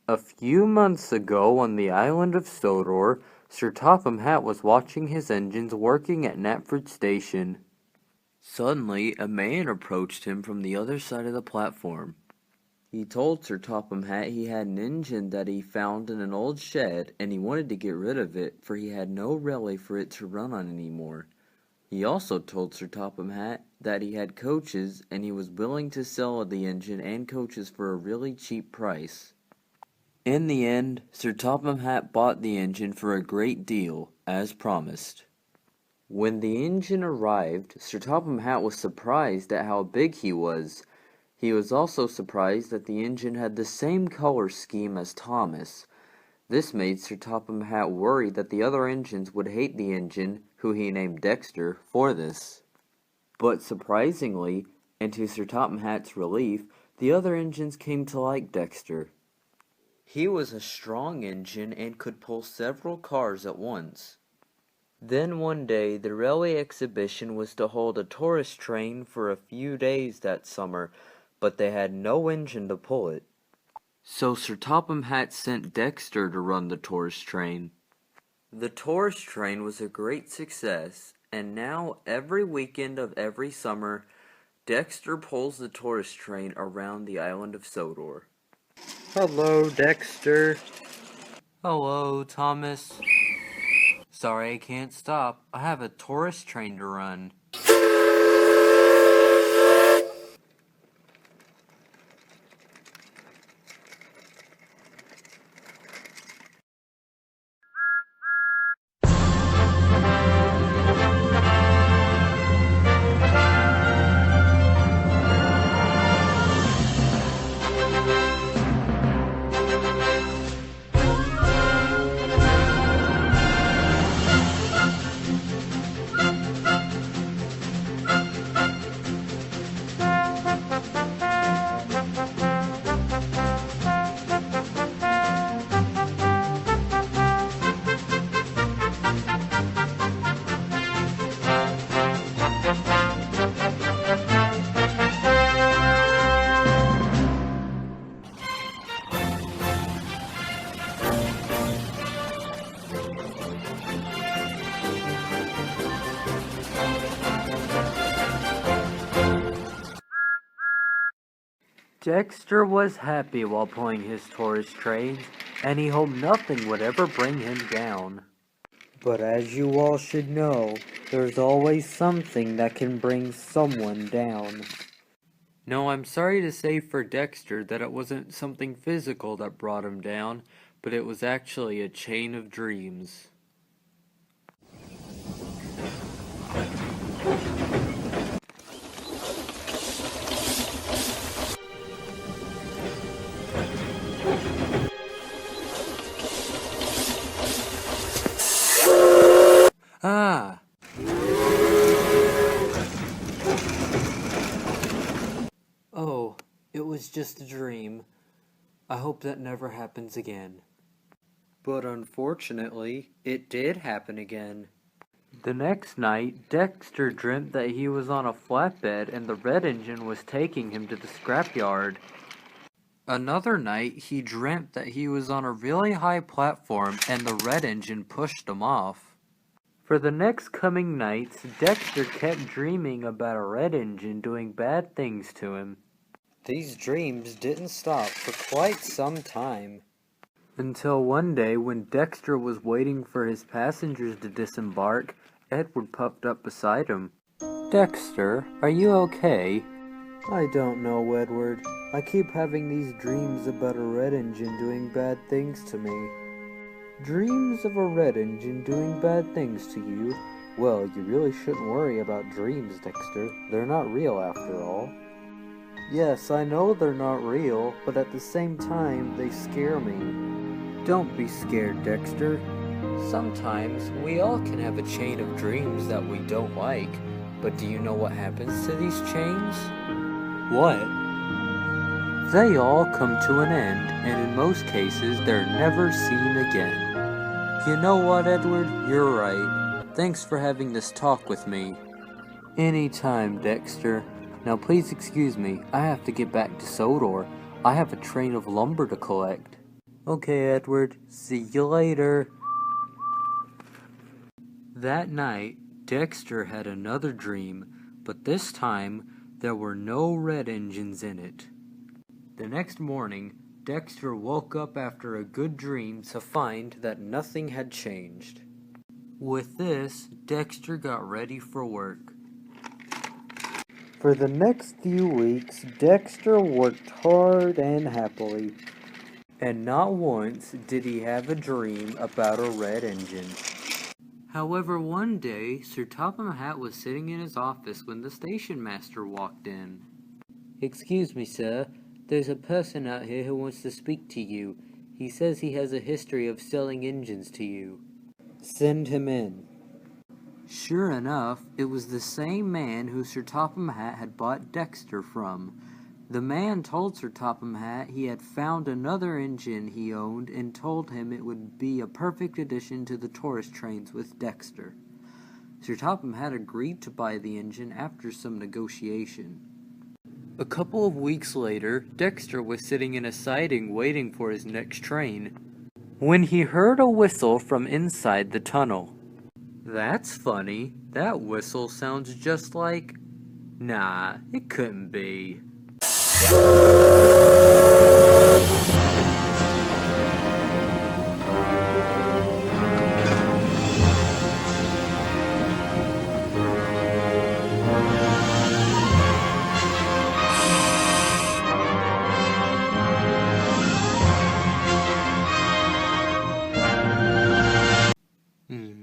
A few months ago on the island of Sodor, Sir Topham Hatt was watching his engines working at Knapford Station. Suddenly, a man approached him from the other side of the platform. He told Sir Topham Hatt he had an engine that he found in an old shed, and he wanted to get rid of it, for he had no relay for it to run on anymore. He also told Sir Topham Hatt that he had coaches, and he was willing to sell the engine and coaches for a really cheap price. In the end, Sir Topham Hatt bought the engine for a great deal, as promised. When the engine arrived, Sir Topham Hatt was surprised at how big he was. He was also surprised that the engine had the same color scheme as Thomas. This made Sir Topham Hatt worry that the other engines would hate the engine, who he named Dexter, for this. But surprisingly, and to Sir Topham Hatt's relief, the other engines came to like Dexter. He was a strong engine and could pull several cars at once. Then one day, the railway exhibition was to hold a tourist train for a few days that summer, but they had no engine to pull it. So Sir Topham Hatt sent Dexter to run the tourist train. The tourist train was a great success, and now every weekend of every summer, Dexter pulls the tourist train around the island of Sodor. Hello, Dexter. Hello, Thomas. Sorry I can't stop. I have a tourist train to run. Dexter was happy while pulling his tourist trains, and he hoped nothing would ever bring him down. But as you all should know, there's always something that can bring someone down. No, I'm sorry to say for Dexter that it wasn't something physical that brought him down, but it was actually a chain of dreams. Ah! Oh, it was just a dream. I hope that never happens again. But unfortunately, it did happen again. The next night, Dexter dreamt that he was on a flatbed and the red engine was taking him to the scrapyard. Another night, he dreamt that he was on a really high platform and the red engine pushed him off. For the next coming nights, Dexter kept dreaming about a red engine doing bad things to him. These dreams didn't stop for quite some time. Until one day, when Dexter was waiting for his passengers to disembark, Edward popped up beside him. Dexter, are you okay? I don't know, Edward. I keep having these dreams about a red engine doing bad things to me. Dreams of a red engine doing bad things to you? Well, you really shouldn't worry about dreams, Dexter. They're not real after all. Yes, I know they're not real, but at the same time, they scare me. Don't be scared, Dexter. Sometimes, we all can have a chain of dreams that we don't like, but do you know what happens to these chains? What? They all come to an end, and in most cases, they're never seen again. You know what, Edward? You're right. Thanks for having this talk with me. Anytime, Dexter. Now please excuse me, I have to get back to Sodor. I have a train of lumber to collect. Okay, Edward, see you later. That night, Dexter had another dream, but this time there were no red engines in it. The next morning, Dexter woke up after a good dream to find that nothing had changed. With this, Dexter got ready for work. For the next few weeks, Dexter worked hard and happily. And not once did he have a dream about a red engine. However, one day, Sir Topham Hatt was sitting in his office when the station master walked in. "Excuse me, sir. There's a person out here who wants to speak to you. He says he has a history of selling engines to you." "Send him in." Sure enough, it was the same man who Sir Topham Hatt had bought Dexter from. The man told Sir Topham Hatt he had found another engine he owned and told him it would be a perfect addition to the tourist trains with Dexter. Sir Topham Hatt agreed to buy the engine after some negotiation. A couple of weeks later, Dexter was sitting in a siding waiting for his next train, when he heard a whistle from inside the tunnel. "That's funny. That whistle sounds just like..." "Nah, it couldn't be."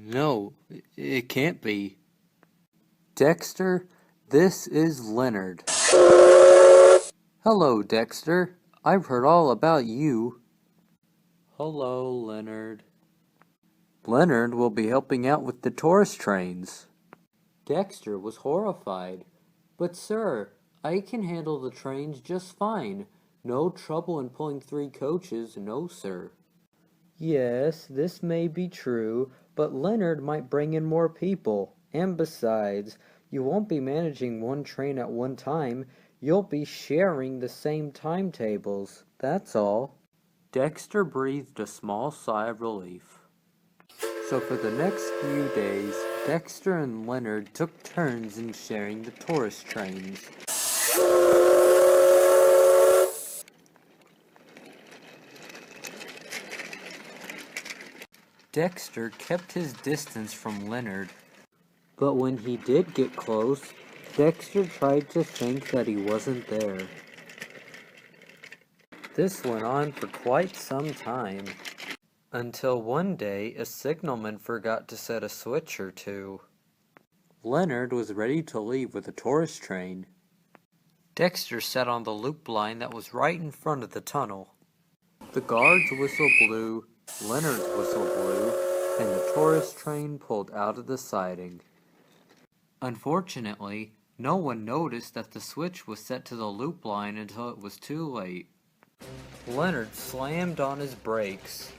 No, it can't be. "Dexter, this is Leonard." "Hello, Dexter. I've heard all about you." "Hello, Leonard." "Leonard will be helping out with the tourist trains." Dexter was horrified. "But sir, I can handle the trains just fine. No trouble in pulling 3 coaches, no sir." "Yes, this may be true, but Leonard might bring in more people. And besides, you won't be managing one train at one time. You'll be sharing the same timetables. That's all." Dexter breathed a small sigh of relief. So for the next few days, Dexter and Leonard took turns in sharing the tourist trains. Dexter kept his distance from Leonard, but when he did get close, Dexter tried to think that he wasn't there. This went on for quite some time, until one day a signalman forgot to set a switch or two. Leonard was ready to leave with a tourist train. Dexter sat on the loop line that was right in front of the tunnel. The guard's whistle blew, Leonard's whistle blew, and the tourist train pulled out of the siding. Unfortunately, no one noticed that the switch was set to the loop line until it was too late. Leonard slammed on his brakes.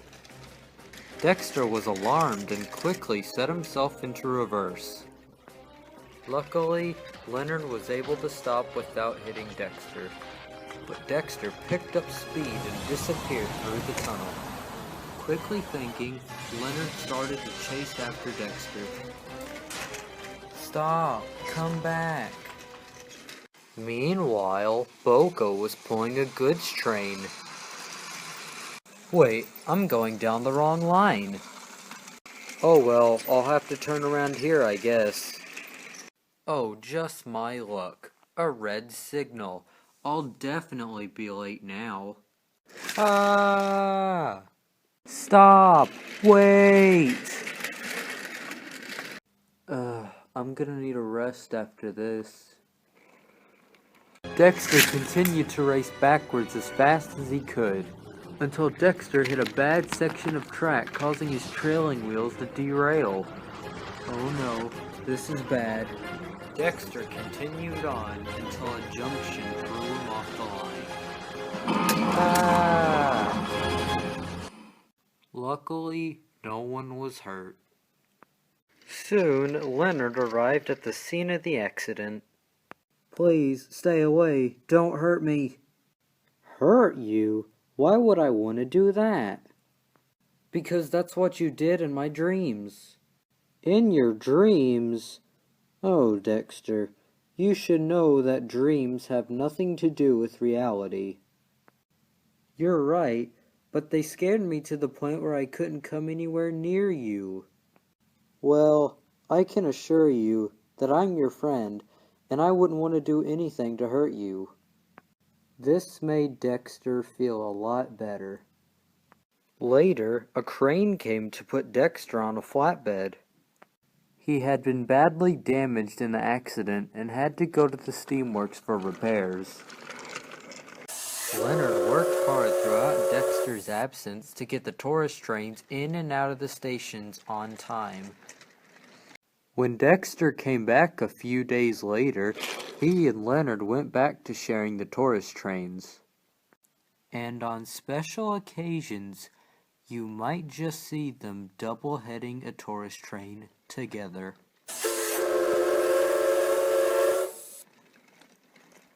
Dexter was alarmed and quickly set himself into reverse. Luckily, Leonard was able to stop without hitting Dexter, but Dexter picked up speed and disappeared through the tunnel. Quickly thinking, Leonard started to chase after Dexter. "Stop! Come back!" Meanwhile, Boko was pulling a goods train. "Wait, I'm going down the wrong line." "Oh well, I'll have to turn around here, I guess." Oh, just my luck. A red signal. I'll definitely be late now. Ah! Stop! Wait! I'm gonna need a rest after this. Dexter continued to race backwards as fast as he could, until Dexter hit a bad section of track, causing his trailing wheels to derail. Oh no, this is bad. Dexter continued on until a junction threw him off the line. Ah! Luckily, no one was hurt. Soon, Leonard arrived at the scene of the accident. "Please, stay away. Don't hurt me." "Hurt you? Why would I want to do that? Because that's what you did in my dreams. In your dreams? Oh, Dexter, you should know that dreams have nothing to do with reality. You're right, but they scared me to the point where I couldn't come anywhere near you. Well, I can assure you that I'm your friend, and I wouldn't want to do anything to hurt you. This made Dexter feel a lot better. Later, a crane came to put Dexter on a flatbed. He had been badly damaged in the accident and had to go to the steamworks for repairs. Leonard worked hard throughout Dexter's absence to get the tourist trains in and out of the stations on time. When Dexter came back a few days later, he and Leonard went back to sharing the tourist trains. And on special occasions, you might just see them double-heading a tourist train together.